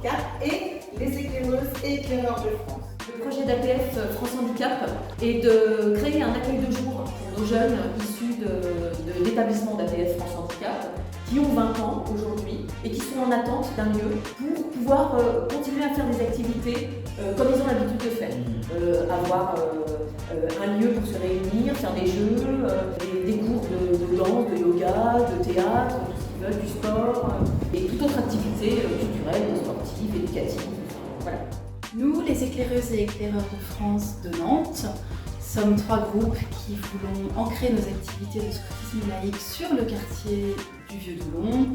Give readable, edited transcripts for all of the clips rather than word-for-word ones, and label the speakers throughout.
Speaker 1: Handicap et les éclaireuses et éclaireurs de France.
Speaker 2: Le projet d'APF France Handicap est de créer un accueil de jour pour nos jeunes issus de l'établissement d'APF France Handicap qui ont 20 ans aujourd'hui et qui sont en attente d'un lieu pour pouvoir continuer à faire des activités comme ils ont l'habitude de faire. Avoir un lieu pour se réunir, faire des jeux, des cours de danse, de yoga, de théâtre, tout ce qu'ils veulent, du sport et toute autre activité culturelle, sportive, éducative. Voilà.
Speaker 3: Nous, les éclaireuses et éclaireurs de France de Nantes, sommes 3 groupes qui voulons ancrer nos activités de scoutisme laïque sur le quartier du Vieux-Doulon,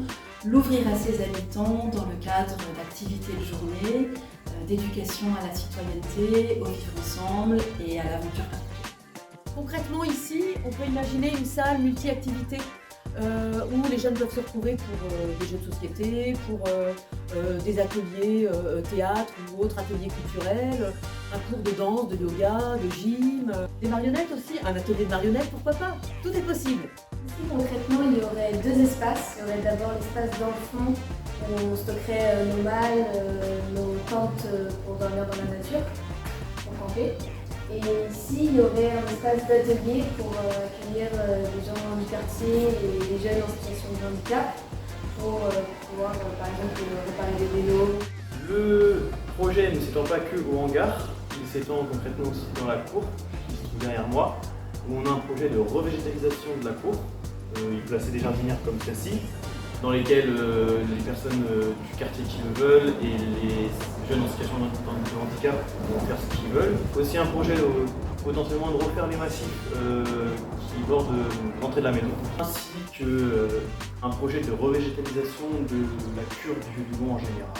Speaker 3: l'ouvrir à ses habitants dans le cadre d'activités de journée, d'éducation à la citoyenneté, au vivre ensemble et à l'aventure partagée.
Speaker 2: Concrètement ici, on peut imaginer une salle multi-activités où les jeunes peuvent se retrouver pour des jeux de société, pour des ateliers théâtre ou autres ateliers culturels, un cours de danse, de yoga, de gym, des marionnettes aussi, un atelier de marionnettes, pourquoi pas? Tout est possible.
Speaker 4: Ici concrètement il y aurait 2 espaces. Il y aurait d'abord l'espace dans le fond où on stockerait nos malles, nos tentes pour dormir dans la nature, pour camper. Et ici, il y aurait un espace d'atelier pour accueillir des gens du quartier et des jeunes en situation de handicap pour pouvoir, par exemple, réparer des vélos.
Speaker 5: Le projet ne s'étend pas que au hangar, il s'étend concrètement aussi dans la cour, qui se trouve derrière moi, où on a un projet de revégétalisation de la cour. Il placer des jardinières comme celle-ci, dans lesquelles les personnes du quartier qui le veulent et les jeunes en situation de handicap vont faire ce qu'ils veulent. Aussi un projet potentiellement de refaire les massifs qui bordent l'entrée de la maison, ainsi qu'un projet de revégétalisation de la cure du Vieux-Doulon en général.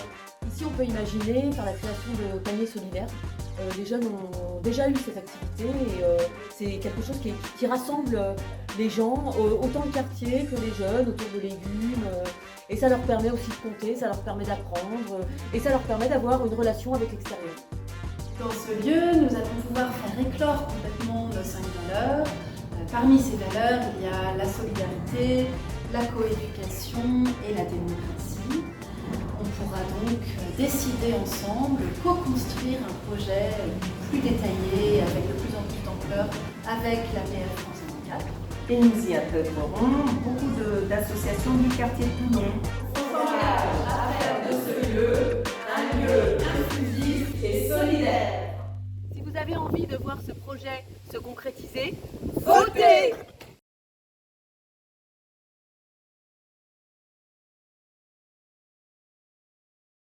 Speaker 2: Ici, on peut imaginer par la création de paniers solidaires. Les jeunes ont déjà eu cette activité et c'est quelque chose qui rassemble les gens, autant le quartier que les jeunes, autour de légumes. Et ça leur permet aussi de compter, ça leur permet d'apprendre et ça leur permet d'avoir une relation avec l'extérieur.
Speaker 3: Dans ce lieu, nous allons pouvoir faire éclore complètement nos 5 valeurs. Parmi ces valeurs, il y a la solidarité, la coéducation et la démocratie. On pourra donc décider ensemble, co-construire un projet plus détaillé, avec de plus en plus d'ampleur, avec l'APF France Handicap.
Speaker 1: Et nous y intégrerons beaucoup d'associations du quartier de Toulon.
Speaker 2: On s'engage à faire de ce lieu un lieu inclusif et solidaire. Si vous avez envie de voir ce projet se concrétiser, votez!